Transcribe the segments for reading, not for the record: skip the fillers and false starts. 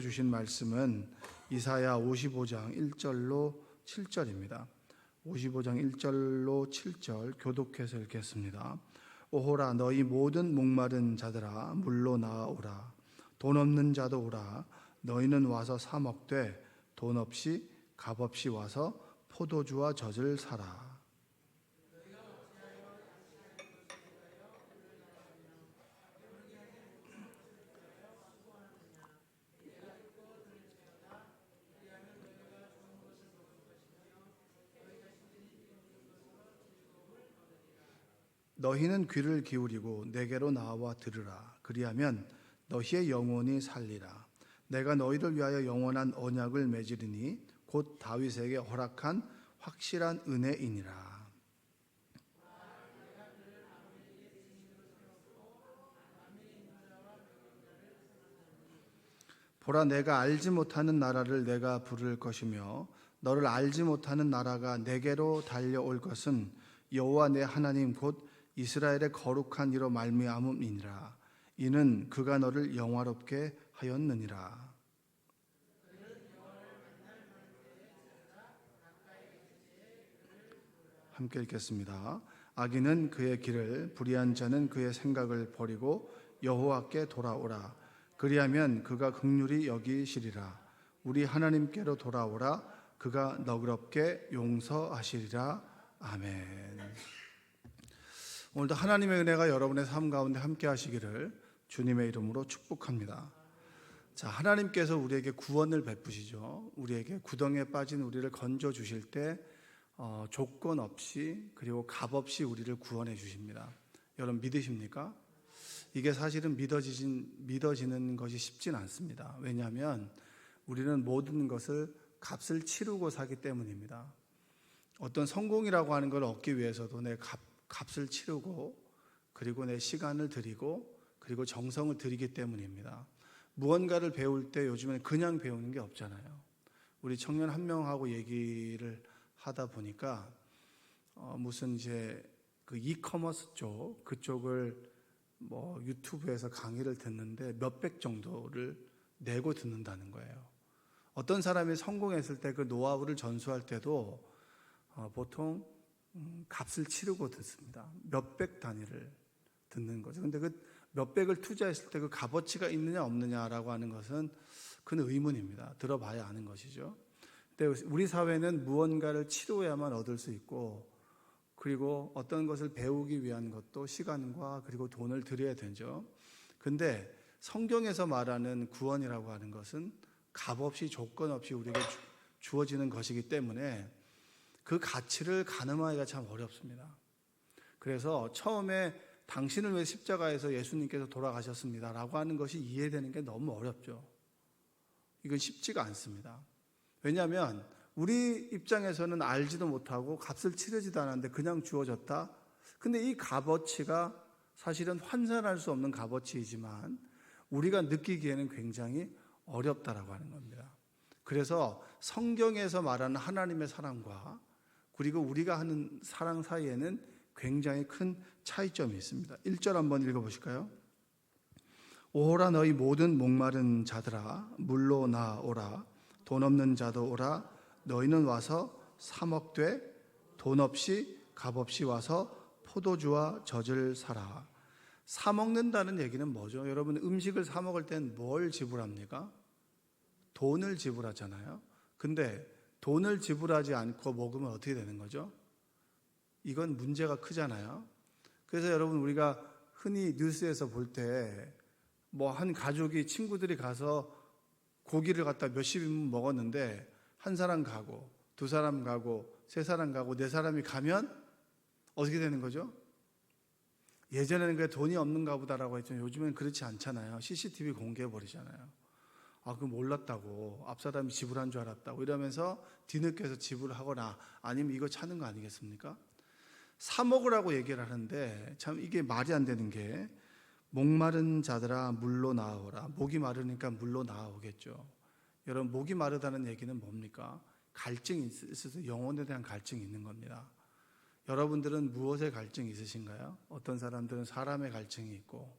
주신 말씀은 이사야 55장 1절로 7절입니다. 55장 1절로 7절 교독해서 읽겠습니다. 오호라 너희 모든 목마른 자들아 물로 나아오라. 돈 없는 자도 오라. 너희는 와서 사 먹되 돈 없이 값 없이 와서 포도주와 젖을 사라. 너희는 귀를 기울이고 내게로 나와 들으라. 그리하면 너희의 영혼이 살리라. 내가 너희를 위하여 영원한 언약을 맺으리니 곧 다윗에게 허락한 확실한 은혜이니라. 보라, 내가 알지 못하는 나라를 내가 부를 것이며 너를 알지 못하는 나라가 내게로 달려올 것은 여호와 내 하나님 곧 이스라엘의 거룩한 이로 말미암음이니라. 이는 그가 너를 영화롭게 하였느니라. 함께 읽겠습니다. 악인은 그의 길을, 불의한 자는 그의 생각을 버리고 여호와께 돌아오라. 그리하면 그가 긍휼히 여기시리라. 우리 하나님께로 돌아오라. 그가 너그럽게 용서하시리라. 아멘. 오늘도 하나님의 은혜가 여러분의 삶 가운데 함께 하시기를 주님의 이름으로 축복합니다. 자, 하나님께서 우리에게 구원을 베푸시죠. 우리에게 구덩이에 빠진 우리를 건져 주실 때 조건 없이 그리고 값 없이 우리를 구원해 주십니다. 여러분 믿으십니까? 이게 사실은 믿어지는 것이 쉽진 않습니다. 왜냐하면 우리는 모든 것을 값을 치르고 사기 때문입니다. 어떤 성공이라고 하는 걸 얻기 위해서도 내 값을 치르고 그리고 내 시간을 들이고 그리고 정성을 들이기 때문입니다. 무언가를 배울 때 요즘에는 그냥 배우는 게 없잖아요. 우리 청년 한 명하고 얘기를 하다 보니까 무슨 이제 그 이커머스 쪽 그쪽을 뭐 유튜브에서 강의를 듣는데 몇백 정도를 내고 듣는다는 거예요. 어떤 사람이 성공했을 때 그 노하우를 전수할 때도 보통 값을 치르고 듣습니다. 몇백 단위를 듣는 거죠. 근데 그 몇백을 투자했을 때 그 값어치가 있느냐 없느냐라고 하는 것은 그건 의문입니다. 들어봐야 아는 것이죠. 근데 우리 사회는 무언가를 치루어야만 얻을 수 있고 그리고 어떤 것을 배우기 위한 것도 시간과 그리고 돈을 들여야 되죠. 근데 성경에서 말하는 구원이라고 하는 것은 값 없이 조건 없이 우리에게 주어지는 것이기 때문에 그 가치를 가늠하기가 참 어렵습니다. 그래서 처음에 당신을 위해 십자가에서 예수님께서 돌아가셨습니다 라고 하는 것이 이해되는 게 너무 어렵죠. 이건 쉽지가 않습니다. 왜냐하면 우리 입장에서는 알지도 못하고 값을 치르지도 않았는데 그냥 주어졌다. 근데 이 값어치가 사실은 환산할 수 없는 값어치이지만 우리가 느끼기에는 굉장히 어렵다라고 하는 겁니다. 그래서 성경에서 말하는 하나님의 사랑과 그리고 우리가 하는 사랑 사이에는 굉장히 큰 차이점이 있습니다. 1절 한번 읽어보실까요? 오라 너희 모든 목마른 자들아 물로 나오라. 돈 없는 자도 오라. 너희는 와서 사 먹되 돈 없이 값 없이 와서 포도주와 젖을 사라. 사 먹는다는 얘기는 뭐죠? 여러분 음식을 사 먹을 땐 뭘 지불합니까? 돈을 지불하잖아요. 근데 돈을 지불하지 않고 먹으면 어떻게 되는 거죠? 이건 문제가 크잖아요. 그래서 여러분 우리가 흔히 뉴스에서 볼 때 뭐 한 가족이 친구들이 가서 고기를 갖다 몇십 인분 먹었는데 한 사람 가고 두 사람 가고 세 사람 가고 네 사람이 가면 어떻게 되는 거죠? 예전에는 그게 돈이 없는가 보다라고 했지만 요즘엔 그렇지 않잖아요. CCTV 공개해 버리잖아요. 그거 몰랐다고 앞 사람이 지불한 줄 알았다고 이러면서 뒤늦게서 지불하거나 아니면 이거 차는 거 아니겠습니까? 사 먹으라고 얘기를 하는데 참 이게 말이 안 되는 게 목마른 자들아 물로 나아오라. 목이 마르니까 물로 나아오겠죠. 여러분 목이 마르다는 얘기는 뭡니까? 갈증이 있어서 영혼에 대한 갈증이 있는 겁니다. 여러분들은 무엇에 갈증이 있으신가요? 어떤 사람들은 사람의 갈증이 있고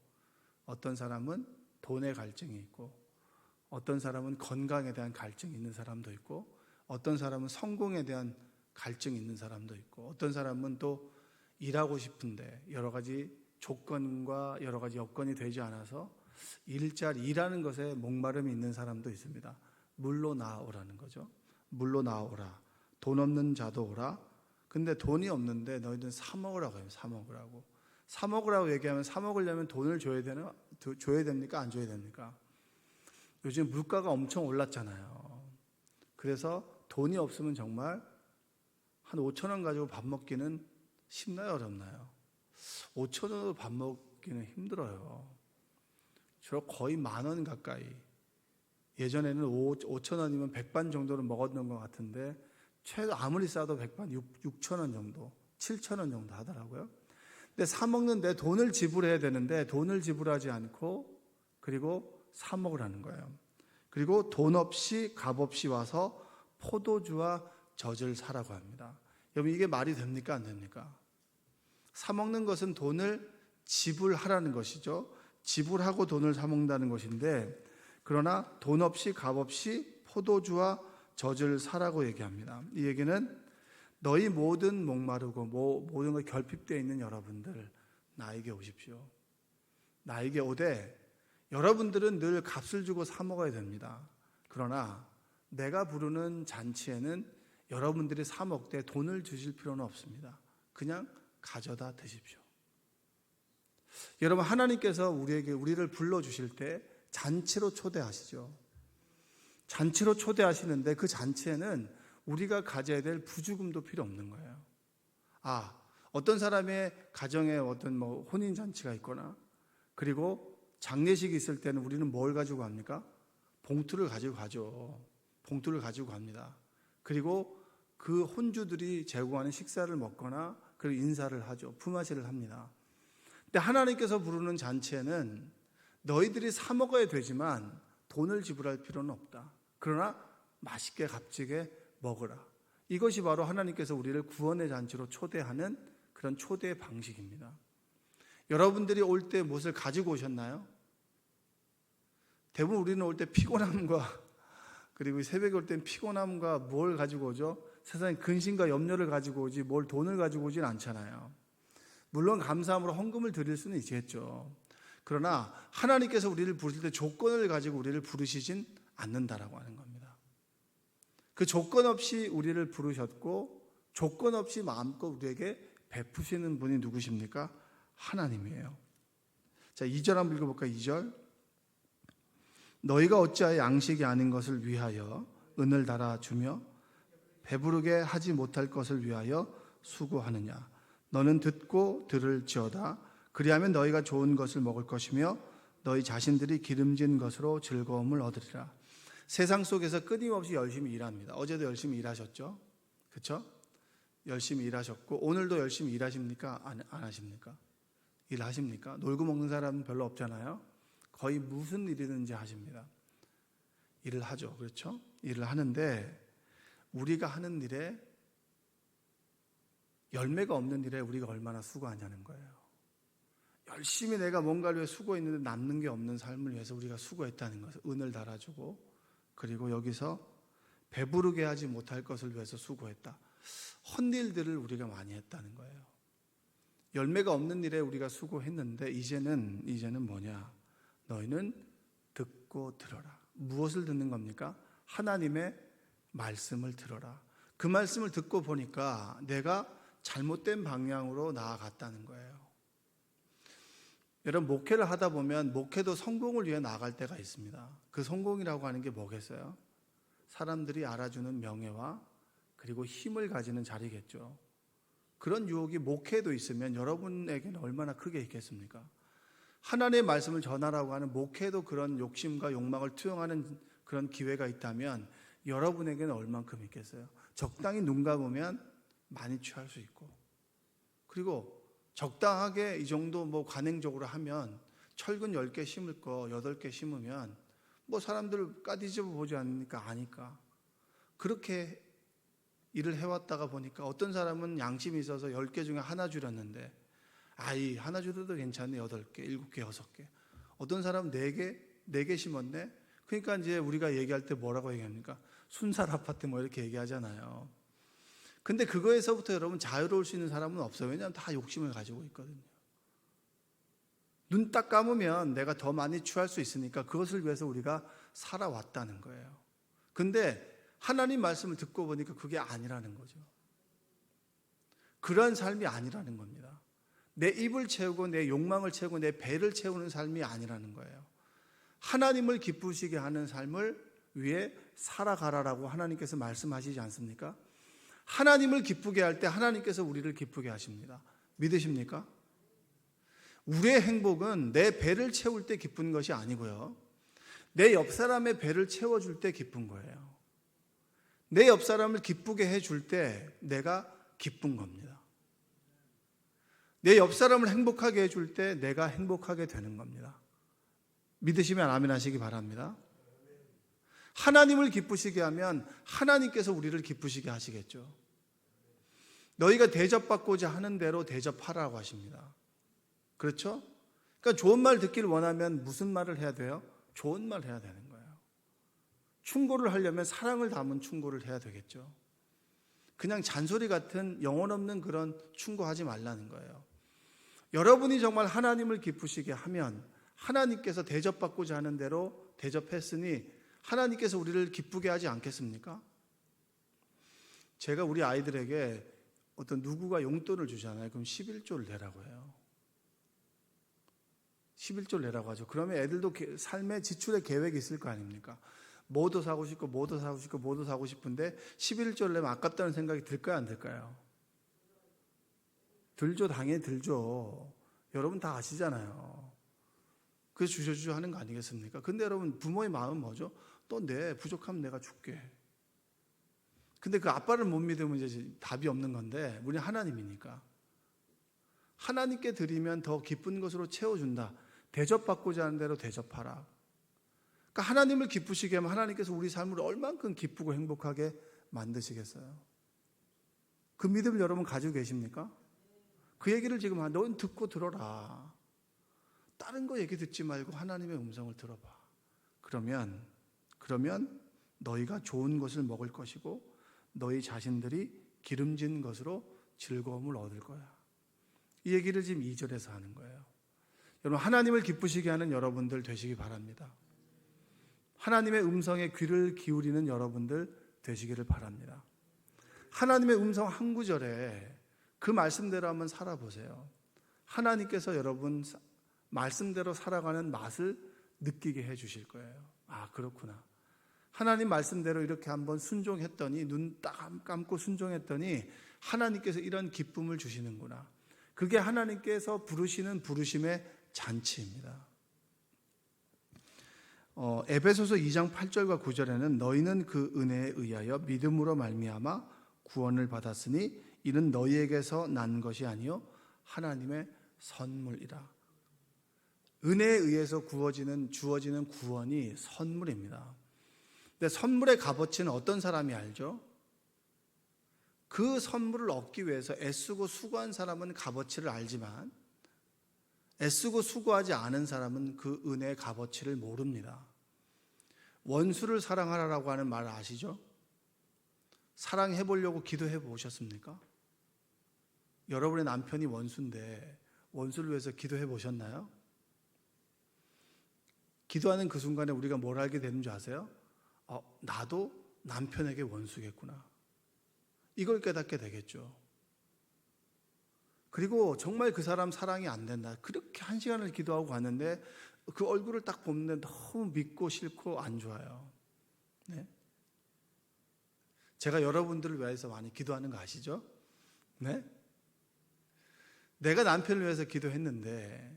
어떤 사람은 돈의 갈증이 있고 어떤 사람은 건강에 대한 갈증이 있는 사람도 있고, 어떤 사람은 성공에 대한 갈증이 있는 사람도 있고, 어떤 사람은 또 일하고 싶은데 여러 가지 조건과 여러 가지 여건이 되지 않아서 일하는 것에 목마름이 있는 사람도 있습니다. 물로 나오라는 거죠. 물로 나오라. 돈 없는 자도 오라. 근데 돈이 없는데 너희들은 사 먹으라고 해요. 사 먹으라고. 사 먹으라고 얘기하면 사 먹으려면 돈을 줘야 됩니까? 안 줘야 됩니까? 요즘 물가가 엄청 올랐잖아요. 그래서 돈이 없으면 정말 한 5천 원 가지고 밥 먹기는 쉽나요? 어렵나요? 5천 원으로 밥 먹기는 힘들어요. 주로 거의 10,000원 가까이. 예전에는 5천 원이면 백반 정도는 먹었던 것 같은데 최소 아무리 싸도 백반 6천 원 정도, 7천 원 정도 하더라고요. 근데 사 먹는데 돈을 지불해야 되는데 돈을 지불하지 않고 그리고 사 먹으라는 거예요. 그리고 돈 없이 값 없이 와서 포도주와 젖을 사라고 합니다. 여러분 이게 말이 됩니까? 안 됩니까? 사 먹는 것은 돈을 지불하라는 것이죠. 지불하고 돈을 사 먹는다는 것인데, 그러나 돈 없이 값 없이 포도주와 젖을 사라고 얘기합니다. 이 얘기는 너희 모든 목마르고 모든 것 결핍되어 있는 여러분들, 나에게 오십시오. 나에게 오되 여러분들은 늘 값을 주고 사 먹어야 됩니다. 그러나 내가 부르는 잔치에는 여러분들이 사 먹되 돈을 주실 필요는 없습니다. 그냥 가져다 드십시오. 여러분, 하나님께서 우리를 불러주실 때 잔치로 초대하시죠. 잔치로 초대하시는데 그 잔치에는 우리가 가져야 될 부주금도 필요 없는 거예요. 어떤 사람의 가정에 어떤 혼인잔치가 있거나, 그리고 장례식이 있을 때는 우리는 뭘 가지고 갑니까? 봉투를 가지고 가죠. 봉투를 가지고 갑니다. 그리고 그 혼주들이 제공하는 식사를 먹거나 그리고 인사를 하죠. 품앗이를 합니다. 근데 하나님께서 부르는 잔치에는 너희들이 사 먹어야 되지만 돈을 지불할 필요는 없다. 그러나 맛있게 값지게 먹으라. 이것이 바로 하나님께서 우리를 구원의 잔치로 초대하는 그런 초대 방식입니다. 여러분들이 올 때 무엇을 가지고 오셨나요? 대부분 우리는 올 때 피곤함과, 그리고 새벽에 올 땐 피곤함과 뭘 가지고 오죠? 세상에 근심과 염려를 가지고 오지 뭘 돈을 가지고 오진 않잖아요. 물론 감사함으로 헌금을 드릴 수는 있겠죠. 그러나 하나님께서 우리를 부르실 때 조건을 가지고 우리를 부르시진 않는다라고 하는 겁니다. 그 조건 없이 우리를 부르셨고 조건 없이 마음껏 우리에게 베푸시는 분이 누구십니까? 하나님이에요. 자, 2절 한번 읽어볼까요? 2절. 너희가 어찌하여 양식이 아닌 것을 위하여 은을 달아주며 배부르게 하지 못할 것을 위하여 수고하느냐. 너는 듣고 들을지어다. 그리하면 너희가 좋은 것을 먹을 것이며 너희 자신들이 기름진 것으로 즐거움을 얻으리라. 세상 속에서 끊임없이 열심히 일합니다. 어제도 열심히 일하셨죠? 그렇죠? 열심히 일하셨고 오늘도 열심히 일하십니까? 안 하십니까? 일하십니까? 놀고 먹는 사람은 별로 없잖아요. 거의 무슨 일이든지 하십니다. 일을 하죠. 그렇죠? 일을 하는데 우리가 하는 일에 열매가 없는 일에 우리가 얼마나 수고하냐는 거예요. 열심히 내가 뭔가를 위해 수고했는데 남는 게 없는 삶을 위해서 우리가 수고했다는 것을 은을 달아주고, 그리고 여기서 배부르게 하지 못할 것을 위해서 수고했다. 헛일들을 우리가 많이 했다는 거예요. 열매가 없는 일에 우리가 수고했는데 이제는 뭐냐? 너희는 듣고 들어라. 무엇을 듣는 겁니까? 하나님의 말씀을 들어라. 그 말씀을 듣고 보니까 내가 잘못된 방향으로 나아갔다는 거예요. 여러분, 목회를 하다 보면 목회도 성공을 위해 나아갈 때가 있습니다. 그 성공이라고 하는 게 뭐겠어요? 사람들이 알아주는 명예와 그리고 힘을 가지는 자리겠죠. 그런 유혹이 목회에도 있으면 여러분에게는 얼마나 크게 있겠습니까? 하나님의 말씀을 전하라고 하는 목회에도 그런 욕심과 욕망을 투영하는 그런 기회가 있다면 여러분에게는 얼만큼 있겠어요? 적당히 눈 감으면 많이 취할 수 있고, 그리고 적당하게 이 정도 관행적으로 하면 철근 10개 심을 거 8개 심으면 사람들 까디집어 보지 않으니까 아니까. 그렇게 일을 해왔다가 보니까 어떤 사람은 양심이 있어서 10개 중에 하나 줄였는데 하나 줄여도 괜찮네. 8개, 7개, 6개. 어떤 사람은 4개 심었네. 그러니까 이제 우리가 얘기할 때 뭐라고 얘기합니까? 순살 아파트 뭐 이렇게 얘기하잖아요. 근데 그거에서부터 여러분 자유로울 수 있는 사람은 없어요. 왜냐하면 다 욕심을 가지고 있거든요. 눈 딱 감으면 내가 더 많이 취할 수 있으니까 그것을 위해서 우리가 살아왔다는 거예요. 근데 하나님 말씀을 듣고 보니까 그게 아니라는 거죠. 그러한 삶이 아니라는 겁니다. 내 입을 채우고 내 욕망을 채우고 내 배를 채우는 삶이 아니라는 거예요. 하나님을 기쁘시게 하는 삶을 위해 살아가라라고 하나님께서 말씀하시지 않습니까? 하나님을 기쁘게 할 때 하나님께서 우리를 기쁘게 하십니다. 믿으십니까? 우리의 행복은 내 배를 채울 때 기쁜 것이 아니고요. 내 옆 사람의 배를 채워줄 때 기쁜 거예요. 내 옆 사람을 기쁘게 해줄 때 내가 기쁜 겁니다. 내 옆 사람을 행복하게 해줄 때 내가 행복하게 되는 겁니다. 믿으시면 아멘 하시기 바랍니다. 하나님을 기쁘시게 하면 하나님께서 우리를 기쁘시게 하시겠죠. 너희가 대접받고자 하는 대로 대접하라고 하십니다. 그렇죠? 그러니까 좋은 말 듣기를 원하면 무슨 말을 해야 돼요? 좋은 말 해야 되는 거예요. 충고를 하려면 사랑을 담은 충고를 해야 되겠죠. 그냥 잔소리 같은 영혼 없는 그런 충고하지 말라는 거예요. 여러분이 정말 하나님을 기쁘시게 하면 하나님께서 대접받고자 하는 대로 대접했으니 하나님께서 우리를 기쁘게 하지 않겠습니까? 제가 우리 아이들에게 어떤 누구가 용돈을 주잖아요. 그럼 11조를 내라고 해요. 11조를 내라고 하죠. 그러면 애들도 삶의 지출의 계획이 있을 거 아닙니까? 뭐도 사고 싶고 뭐도 사고 싶고 뭐도 사고 싶은데 11조를 내면 아깝다는 생각이 들까요, 안 들까요? 들죠. 당연히 들죠. 여러분 다 아시잖아요. 그래서 주셔 하는 거 아니겠습니까? 근데 여러분 부모의 마음은 뭐죠? 또 내 부족하면 내가 줄게. 근데 그 아빠를 못 믿으면 이제 답이 없는 건데 우리 하나님이니까 하나님께 드리면 더 기쁜 것으로 채워준다. 대접받고자 하는 대로 대접하라. 그러니까 하나님을 기쁘시게 하면 하나님께서 우리 삶을 얼만큼 기쁘고 행복하게 만드시겠어요? 그 믿음을 여러분 가지고 계십니까? 그 얘기를 지금 넌 듣고 들어라. 다른 거 얘기 듣지 말고 하나님의 음성을 들어봐. 그러면 너희가 좋은 것을 먹을 것이고 너희 자신들이 기름진 것으로 즐거움을 얻을 거야. 이 얘기를 지금 2절에서 하는 거예요. 여러분 하나님을 기쁘시게 하는 여러분들 되시기 바랍니다. 하나님의 음성에 귀를 기울이는 여러분들 되시기를 바랍니다. 하나님의 음성 한 구절에 그 말씀대로 한번 살아보세요. 하나님께서 여러분 말씀대로 살아가는 맛을 느끼게 해 주실 거예요. 아, 그렇구나. 하나님 말씀대로 이렇게 한번 순종했더니 눈 딱 감고 순종했더니 하나님께서 이런 기쁨을 주시는구나. 그게 하나님께서 부르시는 부르심의 잔치입니다. 에베소서 2장 8절과 9절에는 너희는 그 은혜에 의하여 믿음으로 말미암아 구원을 받았으니 이는 너희에게서 난 것이 아니요 하나님의 선물이라. 은혜에 의해서 주어지는 구원이 선물입니다. 근데 선물의 값어치는 어떤 사람이 알죠? 그 선물을 얻기 위해서 애쓰고 수고한 사람은 값어치를 알지만 애쓰고 수고하지 않은 사람은 그 은혜의 값어치를 모릅니다. 원수를 사랑하라고 하는 말 아시죠? 사랑해 보려고 기도해 보셨습니까? 여러분의 남편이 원수인데 원수를 위해서 기도해 보셨나요? 기도하는 그 순간에 우리가 뭘 알게 되는 줄 아세요? 나도 남편에게 원수겠구나. 이걸 깨닫게 되겠죠. 그리고 정말 그 사람 사랑이 안 된다. 그렇게 1시간을 기도하고 갔는데 그 얼굴을 딱 보는데 너무 믿고 싫고 안 좋아요. 네? 제가 여러분들을 위해서 많이 기도하는 거 아시죠? 네? 내가 남편을 위해서 기도했는데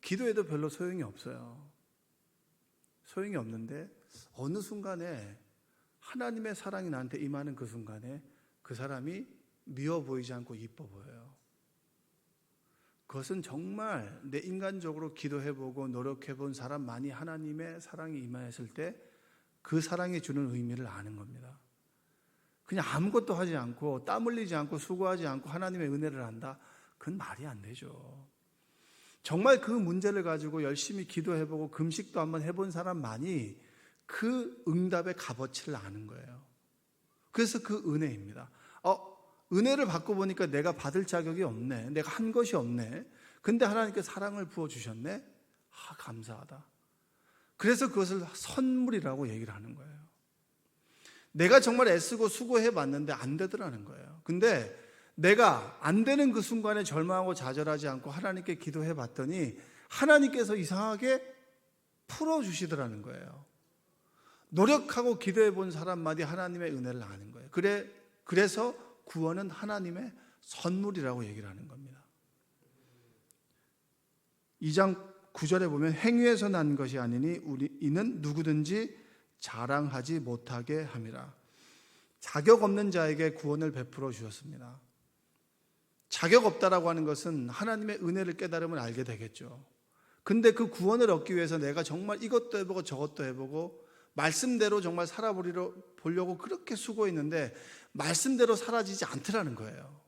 기도해도 별로 소용이 없어요. 소용이 없는데 어느 순간에 하나님의 사랑이 나한테 임하는 그 순간에 그 사람이 미워 보이지 않고 이뻐 보여요. 그것은 정말 내 인간적으로 기도해보고 노력해본 사람만이 하나님의 사랑이 임하였을 때 그 사랑이 주는 의미를 아는 겁니다. 그냥 아무것도 하지 않고 땀 흘리지 않고 수고하지 않고 하나님의 은혜를 한다? 그건 말이 안 되죠. 정말 그 문제를 가지고 열심히 기도해보고 금식도 한번 해본 사람만이 그 응답의 값어치를 아는 거예요. 그래서 그 은혜입니다. 은혜를 받고 보니까 내가 받을 자격이 없네. 내가 한 것이 없네. 근데 하나님께 사랑을 부어주셨네. 감사하다. 그래서 그것을 선물이라고 얘기를 하는 거예요. 내가 정말 애쓰고 수고해봤는데 안 되더라는 거예요. 근데 내가 안 되는 그 순간에 절망하고 좌절하지 않고 하나님께 기도해봤더니 하나님께서 이상하게 풀어주시더라는 거예요. 노력하고 기도해본 사람마다 하나님의 은혜를 아는 거예요. 그래서 구원은 하나님의 선물이라고 얘기를 하는 겁니다. 2장 9절에 보면 행위에서 난 것이 아니니 이는 누구든지 자랑하지 못하게 함이라. 자격 없는 자에게 구원을 베풀어 주셨습니다. 자격 없다라고 하는 것은 하나님의 은혜를 깨달으면 알게 되겠죠. 근데 그 구원을 얻기 위해서 내가 정말 이것도 해보고 저것도 해보고 말씀대로 정말 살아보려고 그렇게 수고했는데 말씀대로 사라지지 않더라는 거예요.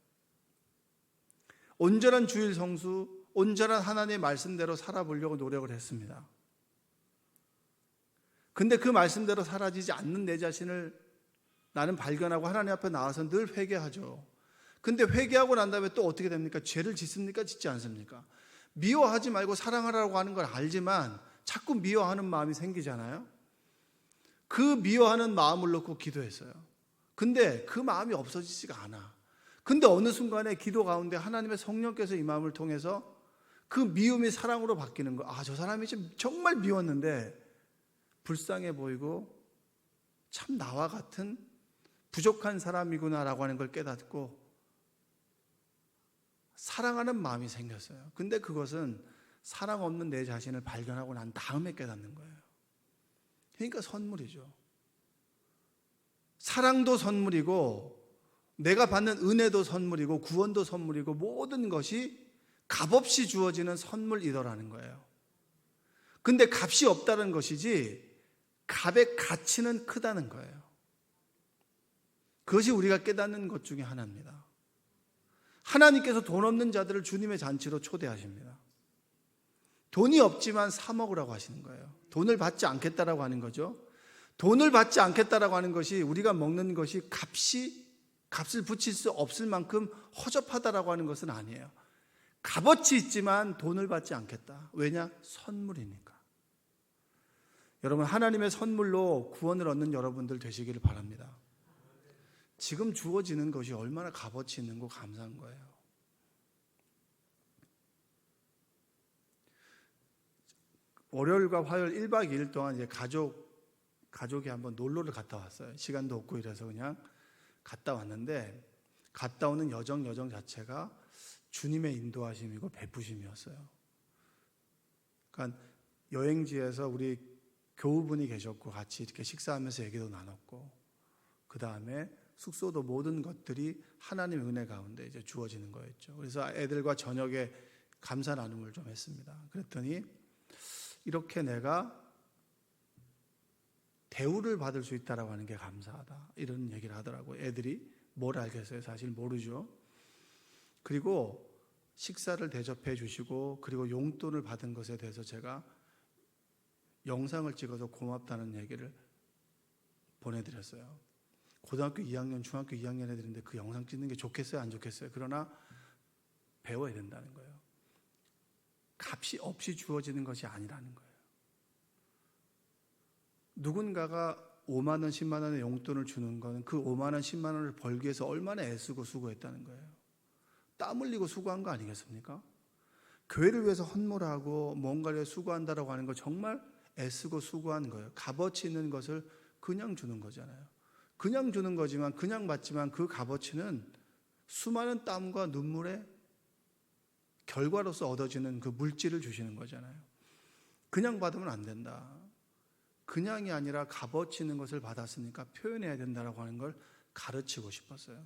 온전한 주일 성수, 온전한 하나님의 말씀대로 살아보려고 노력을 했습니다. 근데 그 말씀대로 사라지지 않는 내 자신을 나는 발견하고 하나님 앞에 나와서 늘 회개하죠. 근데 회개하고 난 다음에 또 어떻게 됩니까? 죄를 짓습니까? 짓지 않습니까? 미워하지 말고 사랑하라고 하는 걸 알지만 자꾸 미워하는 마음이 생기잖아요. 그 미워하는 마음을 놓고 기도했어요. 근데 그 마음이 없어지지가 않아. 근데 어느 순간에 기도 가운데 하나님의 성령께서 이 마음을 통해서 그 미움이 사랑으로 바뀌는 거. 저 사람이 정말 미웠는데 불쌍해 보이고 참 나와 같은 부족한 사람이구나라고 하는 걸 깨닫고 사랑하는 마음이 생겼어요. 근데 그것은 사랑 없는 내 자신을 발견하고 난 다음에 깨닫는 거예요. 그러니까 선물이죠. 사랑도 선물이고 내가 받는 은혜도 선물이고 구원도 선물이고 모든 것이 값없이 주어지는 선물이더라는 거예요. 근데 값이 없다는 것이지 값의 가치는 크다는 거예요. 그것이 우리가 깨닫는 것 중에 하나입니다. 하나님께서 돈 없는 자들을 주님의 잔치로 초대하십니다. 돈이 없지만 사 먹으라고 하시는 거예요. 돈을 받지 않겠다라고 하는 거죠. 돈을 받지 않겠다라고 하는 것이 우리가 먹는 것이 값을 붙일 수 없을 만큼 허접하다라고 하는 것은 아니에요. 값어치 있지만 돈을 받지 않겠다. 왜냐? 선물이니까. 여러분, 하나님의 선물로 구원을 얻는 여러분들 되시기를 바랍니다. 지금 주어지는 것이 얼마나 값어치 있는 거 감사한 거예요. 월요일과 화요일 1박 2일 동안 이제 가족이 한번 놀러를 갔다 왔어요. 시간도 없고 이래서 그냥 갔다 왔는데 갔다 오는 여정 자체가 주님의 인도하심이고 베푸심이었어요. 그러니까 여행지에서 우리 교우분이 계셨고 같이 이렇게 식사하면서 얘기도 나눴고 그 다음에 숙소도 모든 것들이 하나님의 은혜 가운데 이제 주어지는 거였죠. 그래서 애들과 저녁에 감사 나눔을 좀 했습니다. 그랬더니 이렇게 내가 대우를 받을 수 있다라고 하는 게 감사하다. 이런 얘기를 하더라고요. 애들이 뭘 알겠어요? 사실 모르죠. 그리고 식사를 대접해 주시고 그리고 용돈을 받은 것에 대해서 제가 영상을 찍어서 고맙다는 얘기를 보내드렸어요. 고등학교 2학년, 중학교 2학년 애들인데 그 영상 찍는 게 좋겠어요? 안 좋겠어요? 그러나 배워야 된다는 거예요. 값이 없이 주어지는 것이 아니라는 거예요. 누군가가 5만 원, 10만 원의 용돈을 주는 거는 그 5만 원, 10만 원을 벌기 위해서 얼마나 애쓰고 수고했다는 거예요. 땀 흘리고 수고한 거 아니겠습니까? 교회를 위해서 헌물하고 뭔가를 수고한다라고 하는 거 정말 애쓰고 수고한 거예요. 값어치 있는 것을 그냥 주는 거잖아요. 그냥 주는 거지만 그냥 받지만 그 값어치는 수많은 땀과 눈물의 결과로서 얻어지는 그 물질을 주시는 거잖아요. 그냥 받으면 안 된다. 그냥이 아니라 값어치 있는 것을 받았으니까 표현해야 된다라고 하는 걸 가르치고 싶었어요.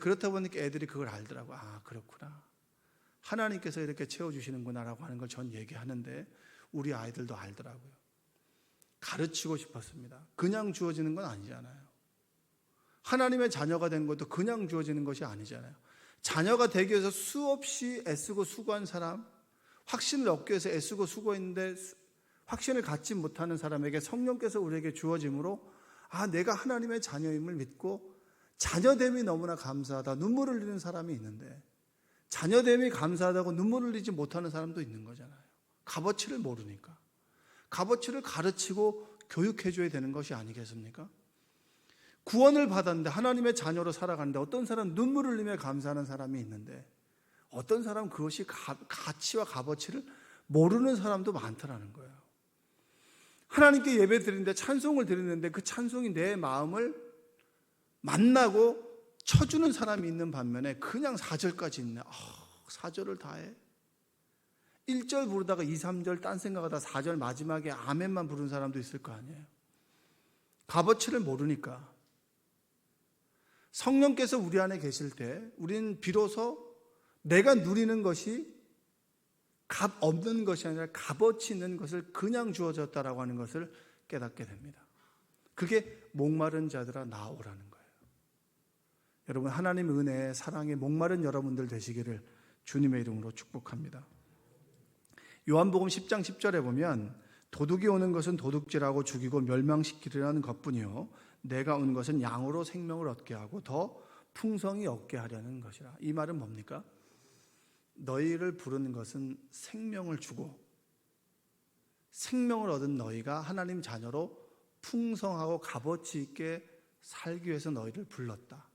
그렇다 보니까 애들이 그걸 알더라고요. 그렇구나. 하나님께서 이렇게 채워주시는구나라고 하는 걸 전 얘기하는데 우리 아이들도 알더라고요. 가르치고 싶었습니다. 그냥 주어지는 건 아니잖아요. 하나님의 자녀가 된 것도 그냥 주어지는 것이 아니잖아요. 자녀가 되기 위해서 수없이 애쓰고 수고한 사람, 확신을 얻기 위해서 애쓰고 수고했는데 확신을 갖지 못하는 사람에게 성령께서 우리에게 주어짐으로 내가 하나님의 자녀임을 믿고 자녀됨이 너무나 감사하다, 눈물을 흘리는 사람이 있는데, 자녀됨이 감사하다고 눈물을 흘리지 못하는 사람도 있는 거잖아요. 값어치를 모르니까. 값어치를 가르치고 교육해줘야 되는 것이 아니겠습니까? 구원을 받았는데 하나님의 자녀로 살아가는데 어떤 사람은 눈물을 흘리며 감사하는 사람이 있는데 어떤 사람은 그것이 가치와 값어치를 모르는 사람도 많더라는 거예요. 하나님께 예배 드리는데 찬송을 드리는데 그 찬송이 내 마음을 만나고 쳐주는 사람이 있는 반면에 그냥 4절까지 있네. 4절을 다 해. 1절 부르다가 2, 3절 딴 생각하다 4절 마지막에 아멘만 부르는 사람도 있을 거 아니에요. 값어치를 모르니까. 성령께서 우리 안에 계실 때 우리는 비로소 내가 누리는 것이 값 없는 것이 아니라 값어치 있는 것을 그냥 주어졌다라고 하는 것을 깨닫게 됩니다. 그게 목마른 자들아 나오라는 거예요. 여러분, 하나님의 은혜에 사랑에 목마른 여러분들 되시기를 주님의 이름으로 축복합니다. 요한복음 10장 10절에 보면 도둑이 오는 것은 도둑질하고 죽이고 멸망시키려는 것뿐이요 내가 온 것은 양으로 생명을 얻게 하고 더 풍성히 얻게 하려는 것이라. 이 말은 뭡니까? 너희를 부르는 것은 생명을 주고 생명을 얻은 너희가 하나님 자녀로 풍성하고 값어치 있게 살기 위해서 너희를 불렀다.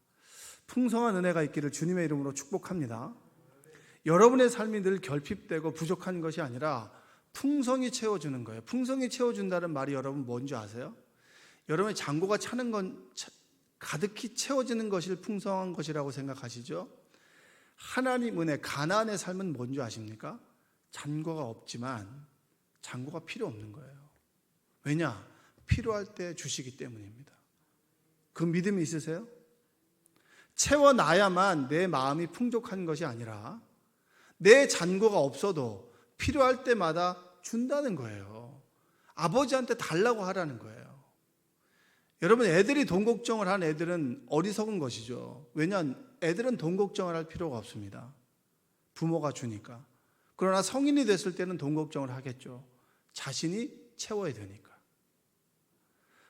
풍성한 은혜가 있기를 주님의 이름으로 축복합니다. 여러분의 삶이 늘 결핍되고 부족한 것이 아니라 풍성히 채워주는 거예요. 풍성히 채워준다는 말이 여러분 뭔지 아세요? 여러분의 잔고가 차는 건 가득히 채워지는 것이 풍성한 것이라고 생각하시죠? 하나님 은혜, 가나안의 삶은 뭔지 아십니까? 잔고가 없지만 잔고가 필요 없는 거예요. 왜냐? 필요할 때 주시기 때문입니다. 그 믿음이 있으세요? 채워놔야만 내 마음이 풍족한 것이 아니라 내 잔고가 없어도 필요할 때마다 준다는 거예요. 아버지한테 달라고 하라는 거예요. 여러분, 애들이 돈 걱정을 한 애들은 어리석은 것이죠. 왜냐하면 애들은 돈 걱정을 할 필요가 없습니다. 부모가 주니까. 그러나 성인이 됐을 때는 돈 걱정을 하겠죠. 자신이 채워야 되니까.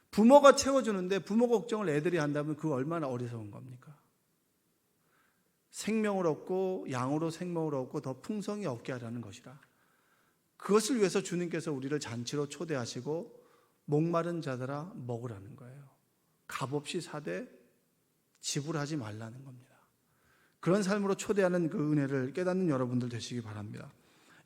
부모가 채워주는데 부모 걱정을 애들이 한다면 그거 얼마나 어리석은 겁니까? 생명을 얻고 양으로 생명을 얻고 더 풍성히 얻게 하라는 것이라. 그것을 위해서 주님께서 우리를 잔치로 초대하시고 목마른 자들아 먹으라는 거예요. 값없이 사되 지불하지 말라는 겁니다. 그런 삶으로 초대하는 그 은혜를 깨닫는 여러분들 되시기 바랍니다.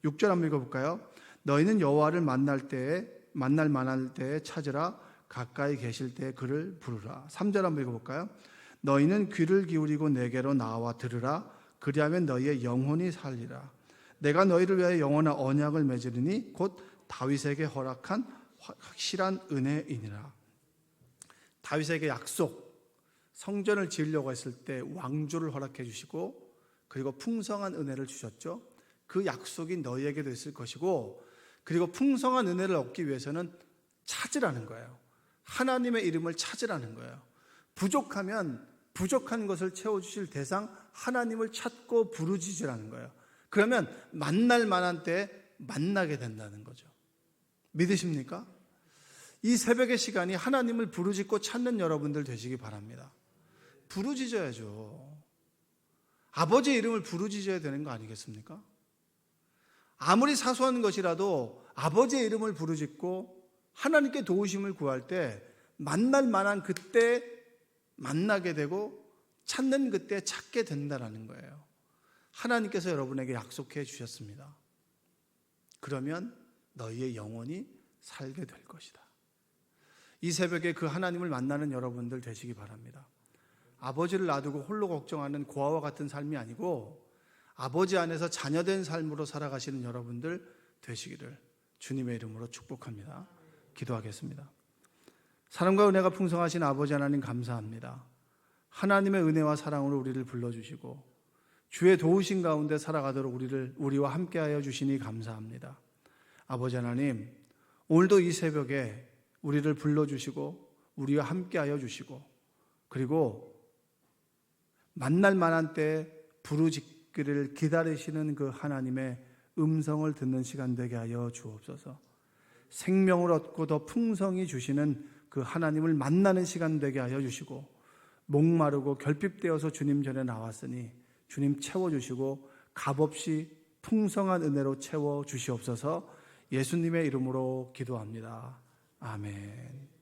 6절 한번 읽어볼까요? 너희는 여호와를 만날 만할 때에 찾으라. 가까이 계실 때 그를 부르라. 3절 한번 읽어볼까요? 너희는 귀를 기울이고 내게로 나와 들으라. 그리하면 너희의 영혼이 살리라. 내가 너희를 위하여 영원한 언약을 맺으리니 곧 다윗에게 허락한 확실한 은혜이니라. 다윗에게 약속, 성전을 지으려고 했을 때 왕조를 허락해 주시고 그리고 풍성한 은혜를 주셨죠. 그 약속이 너희에게도 있을 것이고 그리고 풍성한 은혜를 얻기 위해서는 찾으라는 거예요. 하나님의 이름을 찾으라는 거예요. 부족하면 부족한 것을 채워주실 대상 하나님을 찾고 부르짖으라는 거예요. 그러면 만날 만한 때에 만나게 된다는 거죠. 믿으십니까? 이 새벽의 시간이 하나님을 부르짖고 찾는 여러분들 되시기 바랍니다. 부르짖어야죠. 아버지의 이름을 부르짖어야 되는 거 아니겠습니까? 아무리 사소한 것이라도 아버지의 이름을 부르짖고 하나님께 도우심을 구할 때 만날 만한 그때 만나게 되고 찾는 그때 찾게 된다는 거예요. 하나님께서 여러분에게 약속해 주셨습니다. 그러면 너희의 영혼이 살게 될 것이다. 이 새벽에 그 하나님을 만나는 여러분들 되시기 바랍니다. 아버지를 놔두고 홀로 걱정하는 고아와 같은 삶이 아니고 아버지 안에서 자녀된 삶으로 살아가시는 여러분들 되시기를 주님의 이름으로 축복합니다. 기도하겠습니다. 사랑과 은혜가 풍성하신 아버지 하나님 감사합니다. 하나님의 은혜와 사랑으로 우리를 불러주시고 주의 도우신 가운데 살아가도록 우리와 함께하여 주시니 감사합니다. 아버지 하나님, 오늘도 이 새벽에 우리를 불러주시고 우리와 함께하여 주시고 그리고 만날 만한 때에 부르짖기를 기다리시는 그 하나님의 음성을 듣는 시간 되게 하여 주옵소서. 생명을 얻고 더 풍성히 주시는 그 하나님을 만나는 시간 되게 하여 주시고, 목마르고 결핍되어서 주님 전에 나왔으니 주님 채워주시고 값없이 풍성한 은혜로 채워주시옵소서. 예수님의 이름으로 기도합니다. 아멘.